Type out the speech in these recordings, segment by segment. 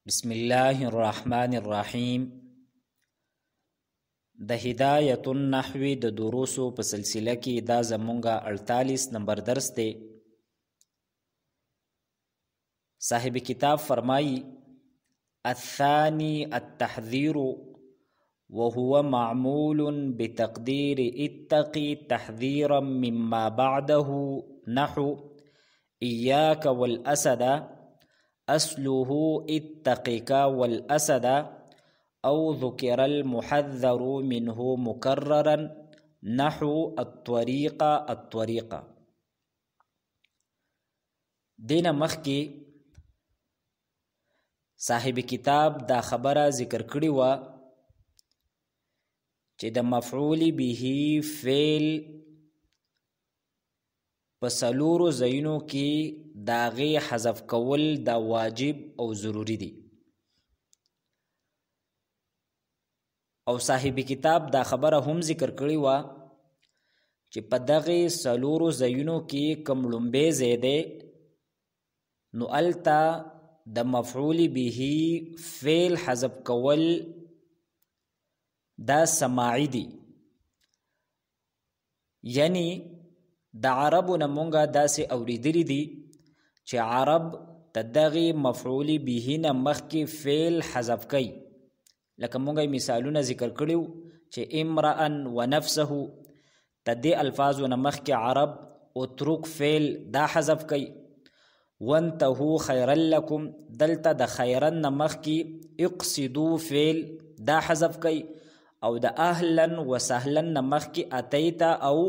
بسم الله الرحمن الرحیم. د هدایت النحو د دروسو په سلسله کې دا زمونږه 48 نمبر درس دی. صاحب کتاب فرمایي الثاني التحذير وهو معمول بتقدير اتقي تحذيرا مما بعده نحو إياك والأسد أصله اتقك والأسد أو ذكر المحذر منه مكررا نحو الطريق. دین مخکی صاحب کتاب دا خبره ذکر کړی و چې د مفعول به فعل په څلورو ځایونو کې داغه حذف کول دا واجب او ضروری دي. او صاحب کتاب دا خبره هم ذکر کړی و چې په دغه څلورو ځایونو کې کوم لومبه زیاده نو التا د مفعول به فعل حذف کول دا سماعی دی. یعنی د عربو نمونگا دا سی اوریدلی دی چې عرب تدغی مفعول به نمخ کی فعل حذف کئی. لکه مونگا مثالونه ذکر کړیو چې امرأن و نفسه تدی الفاظ نمخ کی عرب اترک فعل دا حذف کئی. وانتهو خیرا لکم دلتا د خیرا نمخ کی اقصدو فعل دا حذف کئی. او د اهلا و سهلا نمخ کی اتیتا او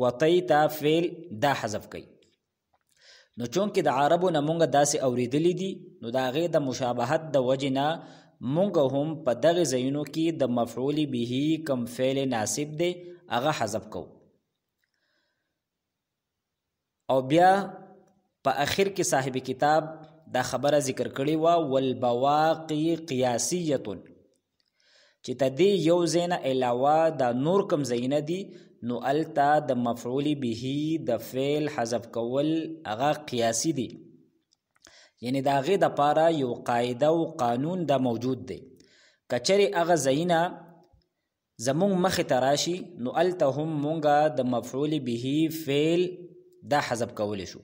وطیتا فعل دا حذف کئی. نو چونکه د عربو نمونگا داسی اوریدلی دی نو دا غیر د مشابهت د وجنا مونگا هم پا دغی زینو کی د مفعول به کم فعل ناسب دی اغا حذف کو. او بیا پا اخر کی صاحب کتاب دا خبر ذکر کړی و والبواقی قیاسیتون چې تدی یو زینا علاوه دا نور کم زینه دی نو التا د مفعول به د فعل حذف کول اغا قیاسی دی. یعنی دا غی د پارا یو قاعده او قانون دا موجود دی. کچری اغا زینا زمون مخ تراشی نو التا هم مونگا د مفعول به فعل دا حذف کول شو.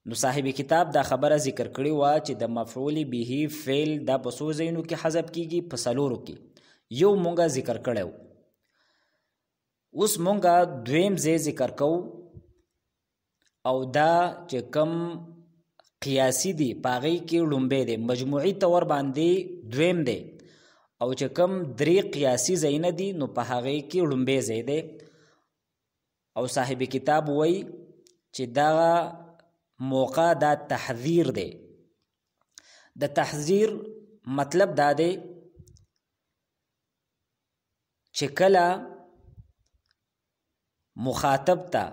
نو صاحب کتاب دا خبره ذکر کړی و چې د مفعول به فعل دا په څو ځایونو کې حذف کیږي په څلورو کې. یو مونږه ذکر کړو. اوس مونږه دویم ځای ذکر کو او دا چې کم قیاسی دی پاغی کې لومبه دی مجموعی طور باندې دویم دی او چې کم درې قیاسی ځای دی نو په هغه کې لومبه ځای دی. او صاحب کتاب وای چې دا موقع دا تحذیر دی. د تحذیر مطلب دا دی چې کله مخاطب تا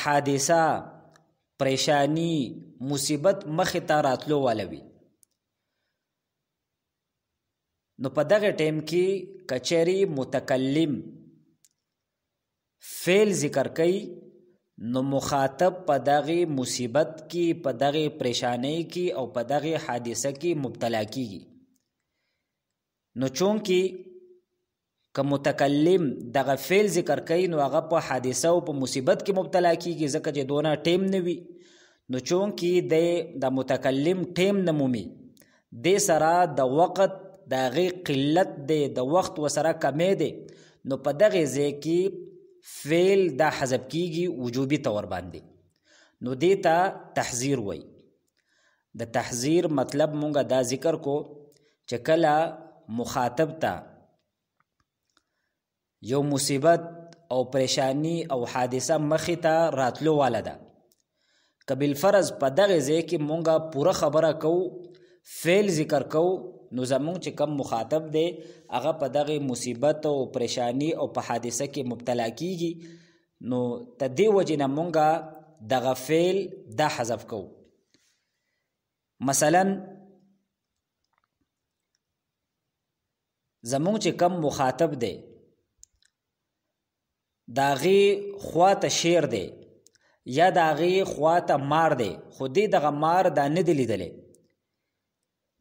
حادثه پریشانی مصیبت مخ ته راتلو والوي نو په دغه ټیم کې کچری متکلم فعل ذکر کوي نو مخاطب په دغه مصیبت کې په دغه پریشانی کې او په دغه حادثه کې مبتلا کیږي. نو چونکی که متکلم دغه فعل ذکر کوي نو هغه په حادثه او په مصیبت کې مبتلا کیږي ځکه چې دونه ټیم نه وي. نو چونکی د متکلم ټیم نه مومي د سره د وخت دغه قلت د وخت وسره کمې دی نو په دغه ځای کې فعل دا حذف کیږي وجوبی طور باندې. نو دیتا تحذیر وای. د تحذیر مطلب مونږه دا ذکر کو چې کله مخاطب تا یو مصیبت او پریشانی او حادثه مخی ته راتلو والا ده. کبل فرض په دغه ځای کې مونږه پوره خبره کو فعل ذکر کو نو زمونږ چې کم مخاطب دی هغه په دغه مصیبت او پریشانی او په حادثه کې مبتلا کیږي نو تدې وجه نه مونږه دغه فعل دا حذف کو. مثلا زمونږ چې کم مخاطب دی داغي خواته شیر دی یا د هغې خواته مار دی خو دې دغه مار دا نه دی لیدلی،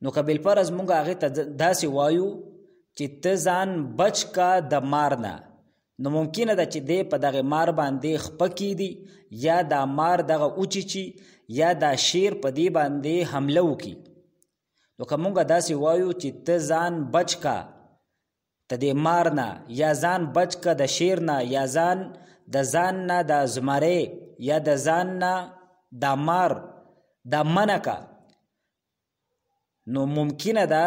نو که بالفرض مونږ هغې ته داسې وایو چې ته ځان بچ کا د مار نه، نو ممکنه ده چې دی په دغه مار باندې خپه کیدي یا دا مار دغه اوچیچي یا دا شیر په دې باندې حمله وکړي. نو که مونږ داسې وایو چې ته ځان بچ کا ته د مار نه، یا ځان بچ کا د شیر نه، یا ځان نه د زمری، یا د ځان نه د مار دا منع کا، نو ممکنه ده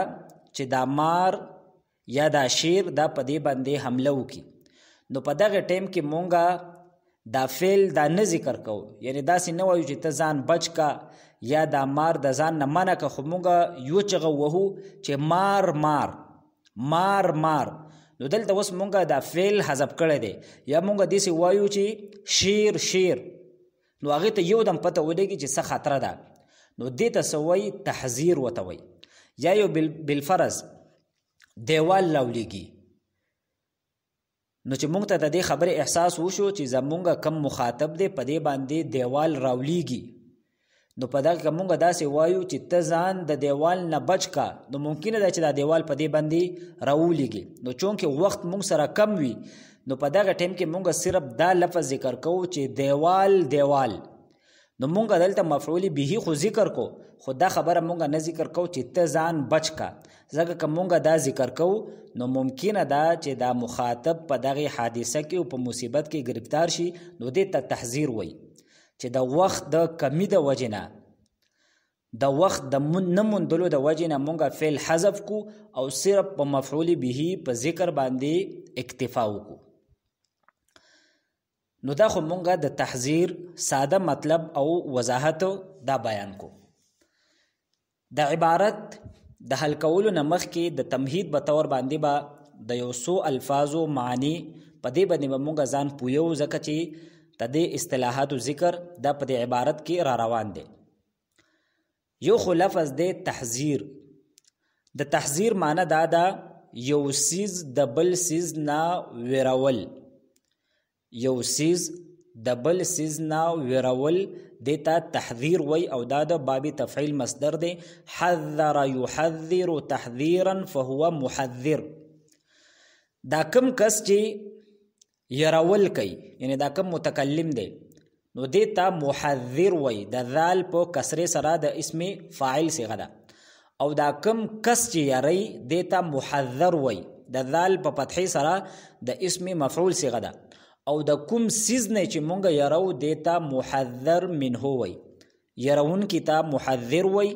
چې دا مار یا دا شیر دا په دې باندې حمله وکړي. نو په دغه ټیم کې مونږه دا فعل دا نه ذکر کوو، یعنی داسې نه وایو چې ته ځان بچ کا یا دا مار د ځان نه منع که، خو مونږه یو چغه وهو چې مار مار مار مار. نو دلته اوس مونږه دا فعل حذف کړی دی، یا مونږه داسې وایو چې شیر شیر، نو هغې ته یو دم پته ولګي چې څه خطره ده، نو دې ته څه وایي تحذیر ورته وایي. یا یو بالفرض دیوال راولیږي، نو چې مونږ ته د دې خبرې احساس وشو چې زمونږ کم مخاطب دی په دې باندې دیوال راولیږي، نو په دغه که مونږ داسې وایو چې ته ځان د دیوال نه بچ کا، نو ممکنه ده چې دا دیوال په دې باندې راولیږي. نو چونکې وخت مونږ سره کم وي، نو په دغه ټیم کې مونږ صرف دا لفظ ذکر کوو چې دیوال دیوال، نو مونږ دلته مفعول به خو ذکر کو، خو دا خبره مونږ نه ذکر کوو چې ته ځان بچ کا، ځکه که مونږ دا ذکر کوو نو ممکنه ده چې دا مخاطب په دغه حادثه کې او په مصیبت کې گرفتار شي، نو دې ته تحذیر وایي چې د وخت د کمی د وجې نه، د وخت د نه موندلو د وجې نه مونږ فعل حذف کو او صرف په مفعول به په ذکر باندې اکتفا وکړو. نو دا خو مونږ د تحذیر ساده مطلب او وضاحت دا بیان کو. د عبارت د حل کولو نه مخکې د تمهید په طور باندې به د یو څو الفاظو معنی په دې باندې به مونږ ځان پویو، ځکه چې د دې اصطلاحاتو ذکر دا په دې عبارت کې را روان دی. یو خو لفظ دی تحذیر. د تحذیر معنی دا ده یو سیز د بل سیز نه ویرول، یو سیز د بل سیز نه ویرول دیتا تحذیر وی، او دا د باب تفعیل مصدر دی. حذر یحذر تحذیرا فهو محذر. دا کم کس چې یرول کوي، یعنی دا کم متکلم دی، نو دیتا محذر وی، د ذال په کسره سره د اسم فاعل صيغه ده، او دا کم کس چې یری دیتا محذر وی، د ذال په فتحې سره د اسم مفعول صيغه ده، او د کوم سیز نه چې مونږ یرو دیتا محذر منه وی، یرون کتاب محذر وی،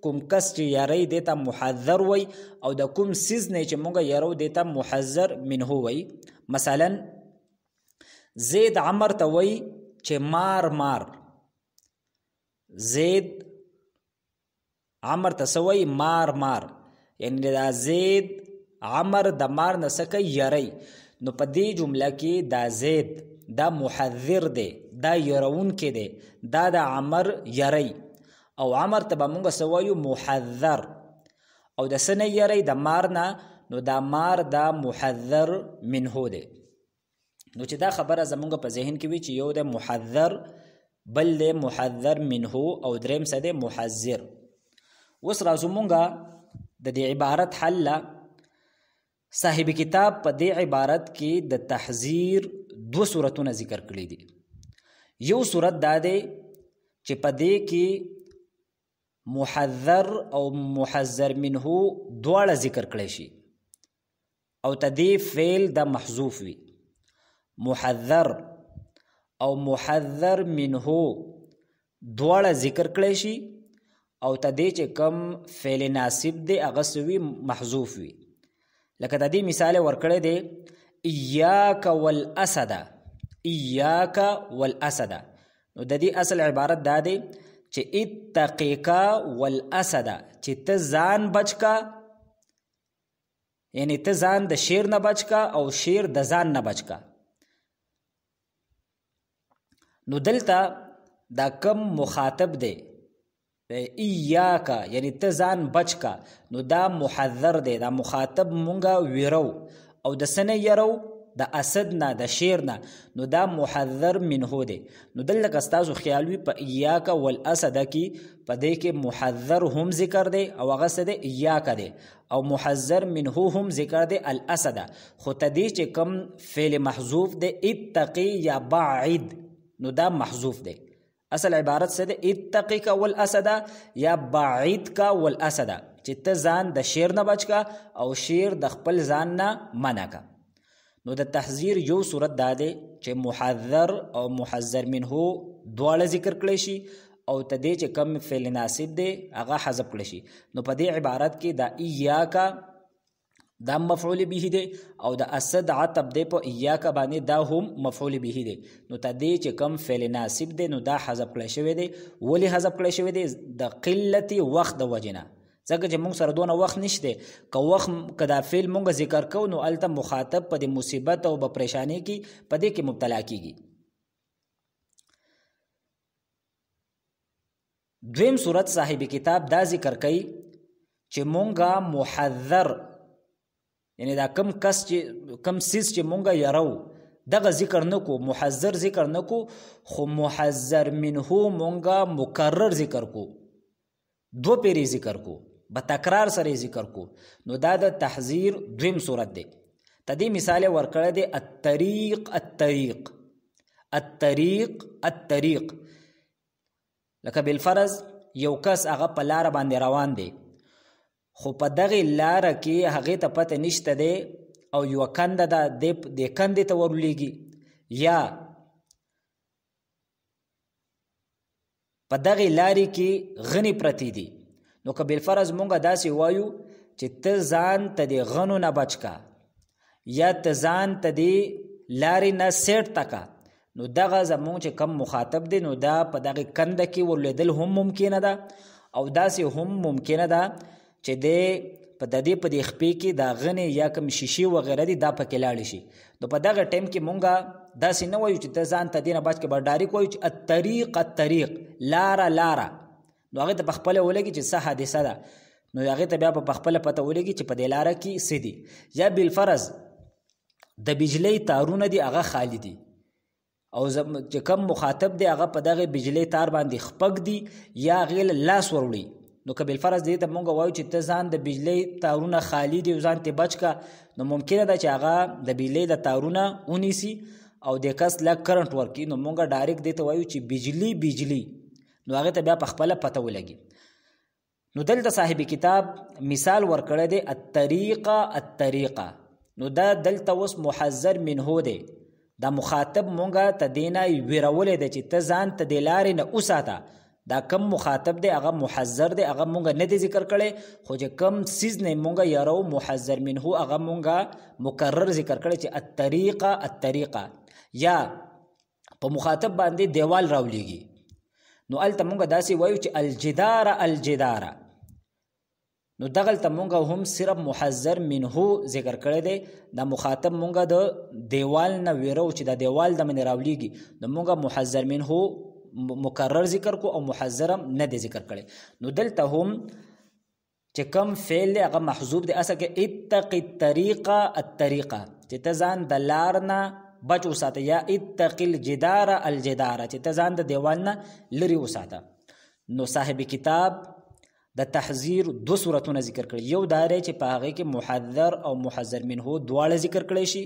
کوم کس چې یری دیتا محذر وی، او د کوم سیز نه چې مونږ یرو دیتا محذر منه وی. مثلا زید عمر ته وی چې مار مار، زید عمر ته سوی مار مار، یعنی دا زید عمر د مار نه سکه یری. نو په دې جمله کې دا زید دا محذر دی، دا یرون کې دی، دا د عمر یری، او عمر ته به مونږ سوایو محذر، او د سنه یری د مار نه، نو دا مار دا محذر منه دی. نو چې دا خبره زمونږ په ذهن کې وي چې یو د محذر، بل د محذر منه، او دریم څه دی محذر. اوس راځو مونږه د دې عبارت حل. صاحب کتاب په دې عبارت کې د تحذیر دو صورتونه ذکر کړي دي. یو صورت دا دی چې په دې کې محذر او محذر منه دواړه ذکر کړي شي، او تدې فعل د محذوف وي. محذر او محذر منه دواړه ذکر کړي شي، او تدې چې کم فعل ناسب دی هغه سوي محذوف وي. لکه د دې مثال ورکړی دی ایاک والاسد، ایاک والاسد. نو د دې اصل عبارت دا دی چې اتقیکا والاسد، چې ته ځان بچ کا، یعنی ته ځان د شیر نه بچ کا او شیر د ځان نه بچ کا. نو دلته دا کم مخاطب دی ایاکا، یعنی ته ځان بچ کا، نو دا محذر دی، دا مخاطب مونږه ویرو، او د سنه یرو د اسد نه د شیر نه نو دا محذر منه دی. نو دلته که ستاسو خیال وي په ایاک والاسد کې په دې کې محذر هم ذکر دی او هغه څه دی ایاک دی او محذر منه هم ذکر دی الاسد. خو تدې چې کم فعل محذوف دی اتقي یا بعید نو دا محذوف دی. اصل عبارت څه دی اتقي کا والاسد یا بعید کا والاسد چې ته ځان د شیر نه بچ کا او شیر د خپل ځان نه منع کا. نو د تحذير یو صورت دا دی چې محذر او محذر منه دواړه ذکر کړی شي او تدې چې کم فعل ناسب دی هغه حذف کړی شي. نو په دې عبارت کې دا ایاکا دا مفعول به دی او د اسد عطب دی په ایاکا باندې دا هم مفعول به دی. نو تدې چې کم فعل ناسب دی نو دا حذف کړی شوی دی. ولی حذف کړی شوی دی؟ د قلت وخت د وجنه. ځکه چې موږ سره دونه وخت نشته که وخت که دا فعل موږ ذکر کوو نو هلته مخاطب په دې مصیبت او په پریشانی کې په دې کې مبتلا کیږي. دویم صورت صاحب کتاب دا ذکر کوي چې مونږه محذر یعنی دا کم کس چې کم سیز چې مونږه یارو دغه ذکر نکو محذر ذکر نکو خو محذر منه مونږه مکرر ذکر کو دو پیری ذکر کو به تکرار سره ذکر کو. نو دا د تحذير دویم صورت دی. تدې مثال ورکړه دی الطريق الطريق الطريق الطريق لکه بالفرض یو کس هغه په لار باندې روان دی خو په دغه لار کې هغه ته پته نشته دی او یو کنده ده د کندې ته ورولېږي یا په دغه لارې کې غنی پرتی دي. نو که بالفرض مونږه داسې وایو چې ته ځان ته د غنو نه بچ کا یا ته ځان ته د لارې نه سیټ تکا نو دغه زمونږ چې کم مخاطب دی نو دا په دغه کنده کې ورلیدل هم ممکنه ده او داسې هم ممکنه ده چې د په دې په دې خپې کې دا غنی یا کم شیشي وغیره دي دا پکې لاړ شي. نو په دغه ټیم کې مونږه داسې نه وایو چې ته ځان ته دې نه بچ کې به ډایرک وایو چې الطریق الطریق لاره لاره. نو هغې ته په خپله ولګي چې څه حادثه ده نو هغې ته بیا په خپله پته ولګي چې په دې لاره کې څه دي. یا بالفرض د بجلی تارونه دي هغه خالی دي او چې کم مخاطب دی هغه په دغه بجلی تار باندې خپک دي یا هغې له لاس وروړي. نو که بالفرض دې ته مونږ وایو چې ته ځان د بجلی تارونه خالی دي او ځان ته بچ کا نو ممکنه ده چې هغه د بجلی د تارونه ونیسي او د کس لږ کرنټ ورکړي نو مونږ ډایرکټ دې ته وایو چې بجلی بجلی نو هغې ته بیا په خپله پته ولګي. نو دلته صاحب کتاب مثال ورکړی دی الطریقه الطریقه. نو دا دلته اوس محذر منه دی. دا مخاطب مونږه ته دې نه ویرولی دی چې ته ځان ته د لارې نه وساته. دا کم مخاطب دی هغه محذر دی هغه مونږه نه دی ذکر کړی خو چې کم سیز نه مونږه یارو محذر منه هغه مونږه مکرر ذکر کړی چې الطریقه الطریقه یا په مخاطب باندې دیوال راولېږي. نو الته مونږه داسې وایو چې الجدار الجدار. نو دغلته مونږه هم صرف محذر منه ذکر کړی دی. دا مخاطب مونږه د دیوال نه ویرو چې دا دیوال د منې راولېږي نو مونږه محذر منه مکرر ذکر کو او محذرم نه دی ذکر کړی. نو دلته هم چې کم فعل دی هغه محذوب دی. اصل کې اتقي الطریقه الطریقه چې ته ځان د لار نه بچ وساته یا اتقي الجدار الجدار چې ته ځان د دیوال نه لرې وساته. نو صاحب کتاب د تحذير دو صورتونه ذکر کړي. یو دا دی چې په هغې کې محذر او محذر منه دواړه ذکر کړی شي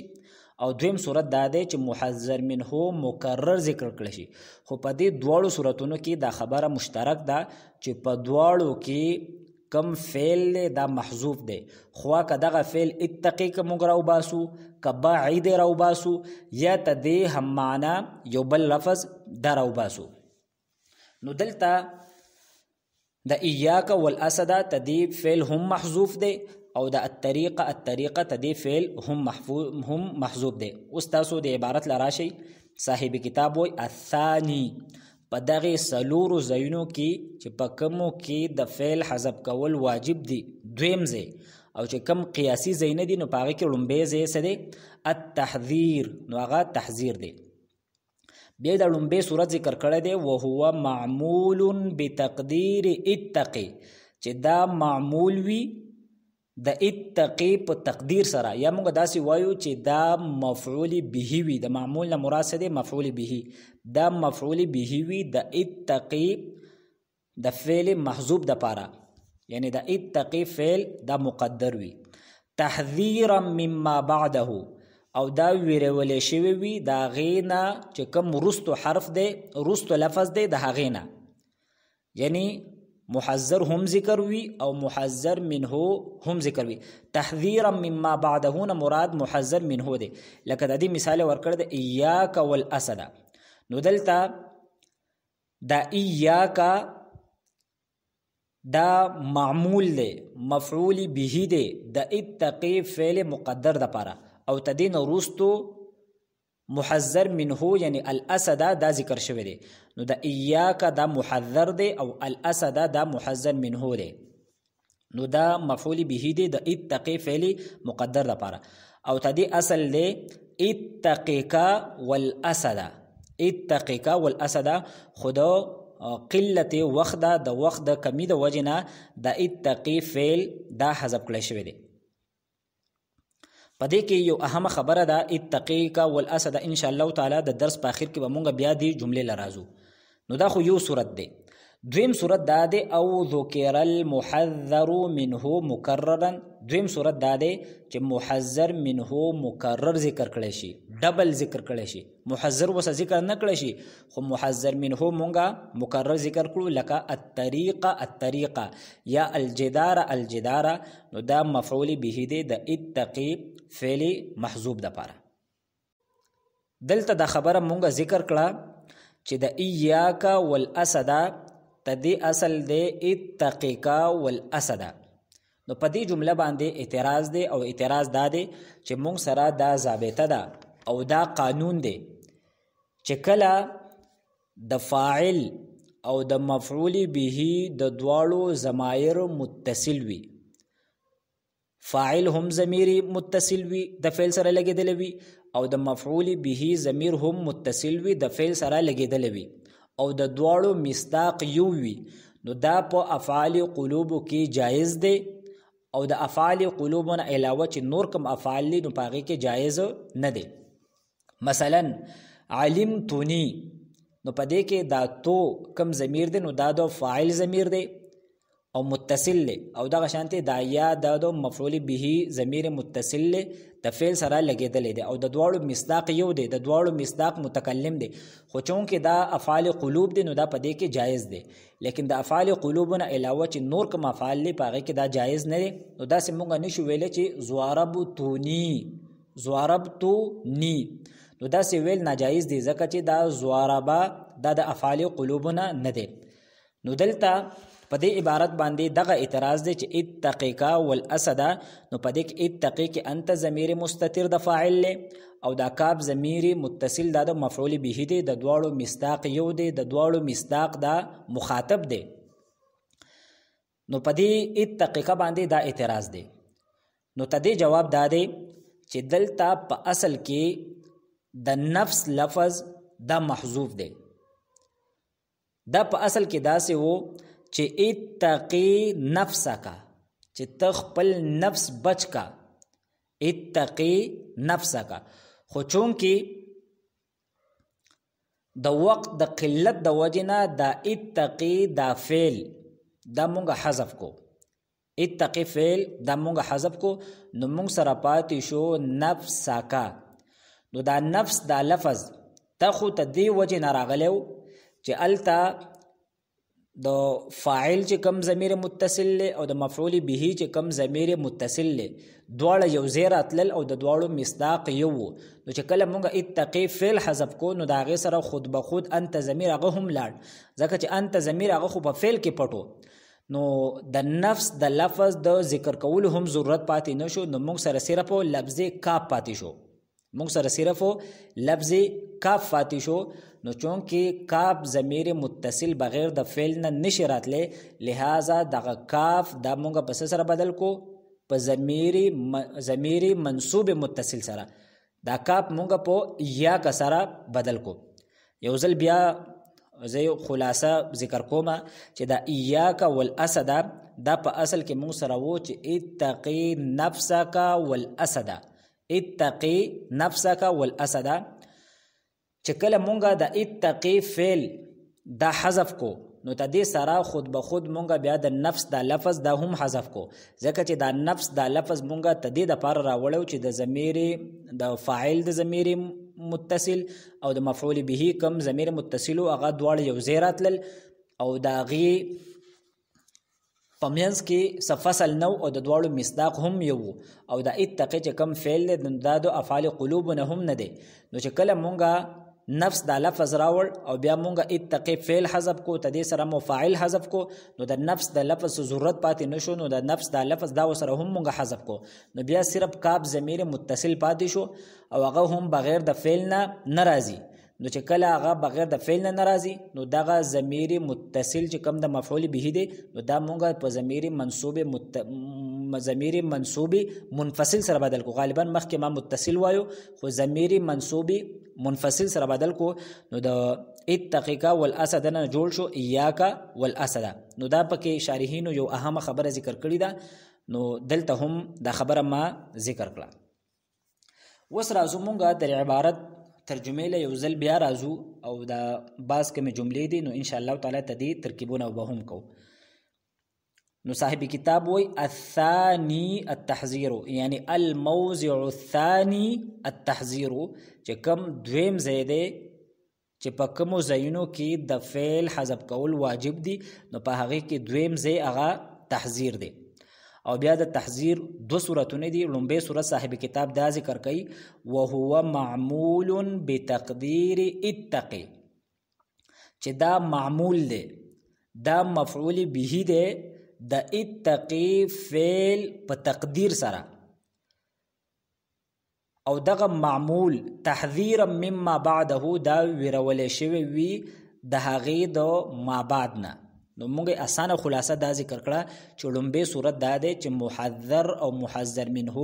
او دویم صورت دا دی چې محذر منه مکرر ذکر کړی شي. خو په دې دواړو صورتونو کې دا خبره مشترک ده چې په دواړو کې کم فعل دا محذوف دی. خوا که دغه فعل اتقي که موږ راوباسو که بعید راوباسو یا ته دې هم معنا یو بل لفظ دا راوباسو. نو دلته د ایاک والاسد ته دې فعل هم محذوف دی او د الطریقه الطریقه ته دې فعل هم محذوف دی. اوس تاسو د عبارت لراشي صاحب کتاب وای الثانی په دغه سلورو ځایونو کې چې په کومو کې د فعل حذف کول واجب دي دویم ځای او چې کم قیاسي ځای نه دي نو په هغې کې لومبی ځای څه دی التحذير نو هغه تحذير دی. بیا د لومبی صورت ذکر کړی دی وهو معمول بتقدیر اتقي چې دا معمول وي د اتقی په تقدیر سره یا موږ داسې وایو چې دا مفعول به وي، د معمول نه مراد څه دی؟ مفعول به. دا مفعول به وي د اتقی د فعل محذوب د پاره، یعنی د اتقی فعل دا مقدر وي. تحذیرا مما بعده، او دا ویرولې شوی وي دا غینا چې کوم رستو حرف دی، رستو لفظ دی د هغینا، یعنی محذر هم ذکر وي او محذر منه هم ذکر وي. تحذیرا مما بعده نه مراد محذر منه دی. لکه د دې مثال ورکړ د ایاک والاسد، نو دلته دا ایاک دا معمول دی، مفعول به دی د اتقی فعل مقدر د پاره، او تدین روستو محذر منه یعنی الاسد دا ذکر شوی دی. نو د ایاک دا محذر دی او الاسد دا محذر منه دی. نو دا مفعول به دی د اتقی فعل مقدر د پاره، او تدی اصل دی اتقیک والاسد. اتقیک والاسد خدا قلت وخت د وخت د کمی د وجنه د اتقی فعل دا حذف کړی شوی دی. پدې کې یو اهم خبره ده، اتقیک والاسد ان شاء الله تعالی د درس په اخر کې به مونږ بیا دی جملې لرازو. نو دا خو یو صورت دی. دویم صورت دا دی او ذکر المحذر منه مکررا. دویم صورت دا دی چې محذر منه مکرر ذکر کړی شي، ډبل ذکر کړی شي. محذر وسه ذکر نه کړی شي، خو محذر منه مونږه مکرر ذکر کړو، لکه الطریقه الطریقه یا الجدار الجدار. نو دا مفعول به دی د اتقی فعل محذوب د پاره. دلته دا خبره مونږه ذکر کړه چې د ایاک والاسد تدی اصل دی اتقیک والاسد. نو په دې جمله باندې اعتراض دی، او اعتراض دا دی چې مونږ سره دا ضابطه ده او دا قانون دی چې کله د فاعل او د مفعول به د دواړو ضمایر متصل وي، فاعل هم ضمیر متصل وي د فعل سره لګیدل وي، او د مفعول به ضمیر هم متصل وي د فعل سره لګیدل وي، او د دواړو مصداق یو وي، نو دا په افعال قلوب کې جایز دی. او د افعال قلوبونه علاوه چې نور کوم افعال دي نو پاغي کې جایز نه دی. مثلا علمتنی، نو پدې کې دا تو کم ضمیر دی، نو دا د فاعل ضمیر دی او متصل له، او دا شانته دا یا د مفعول به ضمیر متصل له د فعل سره لګیدل دي، او د دواړو مصداق یو دی، د دواړو مصداق متکلم دی. خو چونکه دا افعال قلوب دي نو دا پدې کې جایز دی، لیکن د افعال قلوبونه علاوه چې نور کوم افعال لري پاغه کې دا جایز نه دی. نو دا سمونږ نشو ویل چې زواربتونی زواربتونی، نو دا سی ویل ناجایز دی ځکه چې دا زواربا دا د افعال قلوبونه نه دی. نو دلته په دې عبارت باندې دغه اعتراض دی چې اتقیک والاسد، نو په دې کې اتقیک انت ضمیر مستتر د فاعل له، او دا کاف ضمیر متصل دا د مفعول به دی، د دواړو مصداق یو دی، د دواړو مصداق دا مخاطب دی. نو په دې اتقیک باندې دا اعتراض دی. نو تدې جواب دا دی چې دلته په اصل کې د نفس لفظ دا محذوف دی. دا په اصل کې دا سه وو چې اتقی نفسک، چې تخپل نفس بچ کا، اتقی نفسک. خو چونکی د وقت د قلت د وجنه دا اتقی دا فعل دا مونږه حذف کو، اتقی فعل دا مونږه حذف کو، نو مونږ سره پاتې شو نفسک. نو دا نفس دا لفظ تخو ته دی وجنه راغلو چې التا د فاعل چې کم ضمیر متصل له او د مفعول به چې کم ضمیر متصل له دواړه یو ځای راتلل او د دواړو مصداق یو. نو چې کله مونږ اتقی فعل حذف کو نو دا غي سره خود به خود انت ضمیر هغه هم لاړ، ځکه چې انت ضمیر هغه خو په فعل کې پټو، نو د نفس د لفظ د ذکر کول هم ضرورت پاتې نشو. نو مونږ سره صرف لفظ کاف پاتې شو، مونږ سره صرف لفظ کاف پاتې شو. نو چونکه کاف ضمیر متصل بغیر د فعل نه نشي راتله، لہذا دغه کاف دا مونږ په سره بدل کو په ضمیر منصوب متصل سره، دا کاف مونږ په یا کا سره بدل کو. یو ځل بیا زه خلاصه ذکر کوم چې دا ایاک والاسد دا په اصل کې موږ سره وو چې اتقي نفسک والاسد، اتقي نفسک والاسد، چې کله مونږه د اتقي فعل دا حذف کو نو تدې سره خود به خود مونږه بیا د نفس دا لفظ دا هم حذف کو، ځکه چې دا نفس دا لفظ مونږه تدې د پاره راوړو چې د ضمیر د فاعل د ضمیر متصل او د مفعول به کم ضمیر متصل او هغه دواړه یو ځای راتلل او دا غي پمینس کې صفصل نو او د دواړو مصداق هم یو او د اتقی چې کم فعل د افعال قلوب نه هم نه دي. نو چې کله مونږه نفس دا لفظ راوړ او بیا مونږه اتقی فعل حذف کو تدې سره مو فاعل حذف کو نو د نفس د لفظ ضرورت پاتې نشو، نو د نفس دا لفظ دا سره هم مونږه حذف کو نو بیا صرف کاف ضمیر متصل پاتې شو او هغه هم بغیر د فعل نه ناراضي. نو چې کله هغه بغیر د فعل نه ناراضي نو دغه ضمیر متصل چې کم د مفعول به دی نو دا مونږه په ضمیر منصوب منفصل سره بدل کو. غالبا مخکې ما متصل وایو خو ضمیر منصوب منفصل سره بدل کو نو د اتقیکا والاسد نه جوړ شو ایاکا والاسد. نو دا پکې شارحینو یو اهم خبره ذکر کړی ده، نو دلته هم دا خبره ما ذکر کړه. وس راځو مونږه د عبارت ترجمه له یو ځل بیا راځو او دا باز کومې جملې دي نو ان شاء الله تعالی تدې ترکیبونه وبهم کو. نو صاحب کتاب وای الثاني التحذير، یعنی الموضع الثاني التحذير، چې کوم دویم زیاده چې په کوم ځایونو کې د فعل حذف کول واجب دي نو په هغه کې دویم ځای هغه تحذير دی. او بیا د تحذير دو صورتونه دي. لومبه صورت صاحب کتاب دا ذکر کوي وهو معمول بتقدير اتقي، چې دا معمول دی، دا مفعول به دی د اتقي فعل په تقدیر سره، او دغه معمول تحذيرا مما بعده دا ویرول شوی وی د هغې د ما بعد نه. نو موږ اسانه خلاصه دا ذکر کړه چې لومبه صورت دا دی چې محذر او محذر منه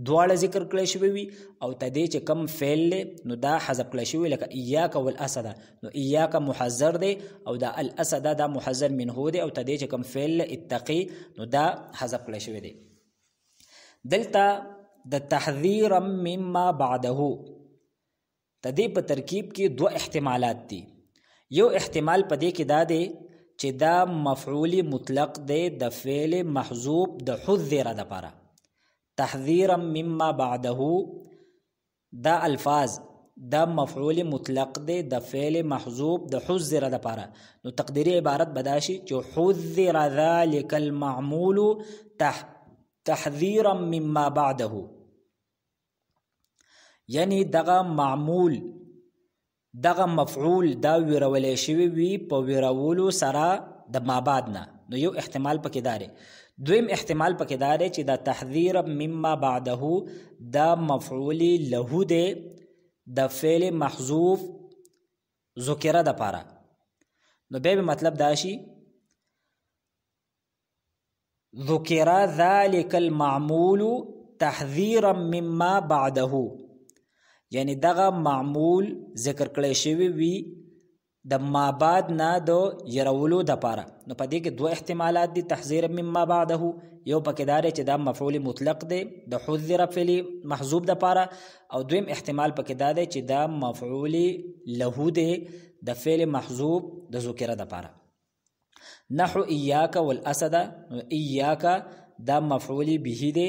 دواړه ذکر کړل شوی وي او تدې چې کم فعل نو دا حذف کړل شوی لکه ایاک والاسد، نو ایاک محذر دی او دا الاسد دا محذر منه دی او تدې چې کم فعل اتقي نو دا حذف کړل شوی دی. دلته د تحذير مما بعده تدې په ترکیب کې دو احتمالات دي. یو احتمال پدې کې دا دی چې دا مفعول مطلق دی د فعل محذوب د حذر د پاره. تحذيرا مما بعده دا الفاظ دا مفعول مطلق دی د فعل محذوب د حذر د پاره. نو تقدیری عبارت بداشي چې حذر ذلك المعمول تحذيرا مما بعده، یعنی دغه معمول دغه مفعول دا ویرولې شوی وی په ویرولو سره د ما بعد نه. نو یو احتمال پکې داره. دویم احتمال پکې داره چې دا تحذير مما بعده دا مفعول له ده د فعل محذوف ذکر د پاره. نو به مطلب دا شي ذکر ذلك المعمول تحذيرا مما بعده، یعنی دغه معمول ذکر کړی شوی وي د ما بعد نه د يرولو د پاره. نو په دې کې دوه احتمالات دي تحذير مما بعده. یو پکې دار چې دا مفعول مطلق دی د حذر فعل محذوب د پاره، او دویم احتمال پکې دا دی چې دا مفعول له دی د فعل محذوب د ذکر د پاره. نحو ایاک والاسد، ایاک دا مفعول به دی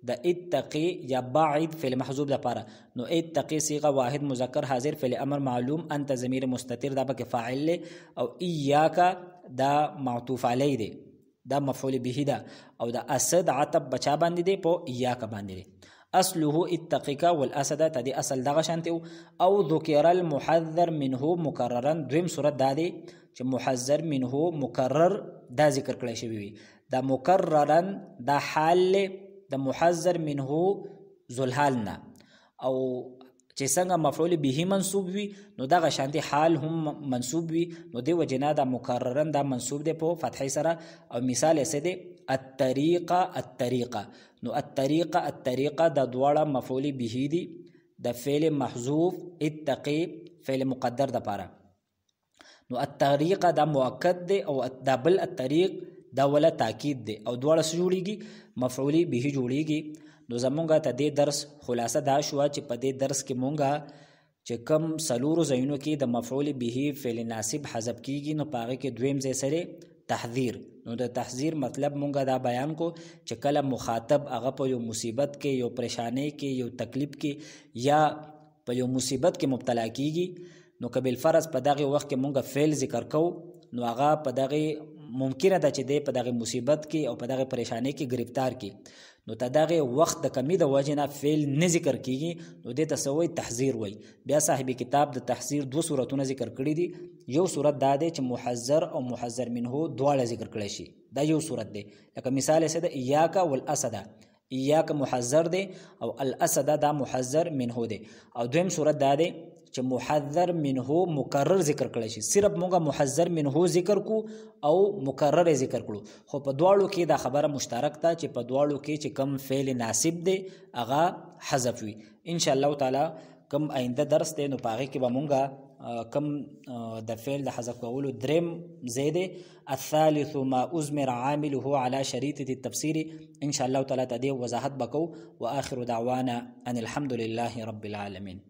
د اتقي یا باعد فعل محذوب د پاره. نو اتقي صيغه واحد مذکر حاضر فعل امر معلوم، انت ضمیر مستتر دا پکې فاعل له، او ایاک دا معطوف علی دی دا مفعول به ده، او دا اسد عطب بچا باندې دی په ایاک باندې دی. اصله اتقيك والاسد تدي اصل دغه شانته او ذکر المحذر منه مکررا. دویم صورت دا دی چې محذر منه مکرر دا ذکر کړی شوی وي. دا مکررا دا حال د محذر منه ذوالحالنا، او چې څنګه مفعول به منصوب وي نو دغه شانتي حال هم منصوب وي. نو دی وجنا دا مکررن دا منصوب دی په فتحې سره. او مثال یې دی الطریقه. نو الطریقه د دواړه مفعول به دي د فعل محذوف اتقي فعل مقدر د پاره. نو الطریق دا مؤکد دی او دا بل الطریق دا ولا تاکید دی او دواړه څه جوړیږي مفعول به جوړیږي. نو زمونږه ته دې درس خلاصه دا شوه چې په دې درس کې مونږه چې کم سلورو ځایونو کې د مفعول به فعل ناصب حذف کیږي نو په هغې کې دویم ځای سره تحذير. نو د تحذير مطلب مونږه دا بیان کو چې کله مخاطب هغه په یو مصیبت کې یو پریشانی کې یو تکلیف کې یا په یو مصیبت کې مبتلا کیږي نو قبل فرض په دغه وخت کې مونږه فعل ذکر کو نو هغه په دغه ممکنه ده چې د په دغه مصیبت کې او په دغه پریشانی کې گرفتار کی نو ته دغه وخت د کمی د وجه نه فعل نه ذکر کیږي نو د تسوی تحذير وای. بیا صاحب کتاب د تحذير دو صورتونه ذکر کړی دي. یو صورت دا دی چې محذر او محذر منه دواړه ذکر کړی شي دا یو صورت دی. لکه مثال یې د ایاک والاسد ایاک محذر دی او الاسد دا محذر منه دی. او دویم صورت دا دی چې محذر منه مکرر ذکر کړی شي. صرف موږ محذر منه ذکر کو او مکرر ذکر کړو خو په دواړو کې دا خبره مشترک ده چې په دواړو کې چې کم فعل ناصب دی هغه حذف وي. ان شاء الله تعالی کم آینده درس دی نو پاغه کې به مونږه کم د فعل د حذف کولو دریم زیاده الثالث ما ازمر عامله على شريطه التفسير ان شاء الله تعالی ته دی وضاحت بکو. واخر دعوانا ان الحمد لله رب العالمين.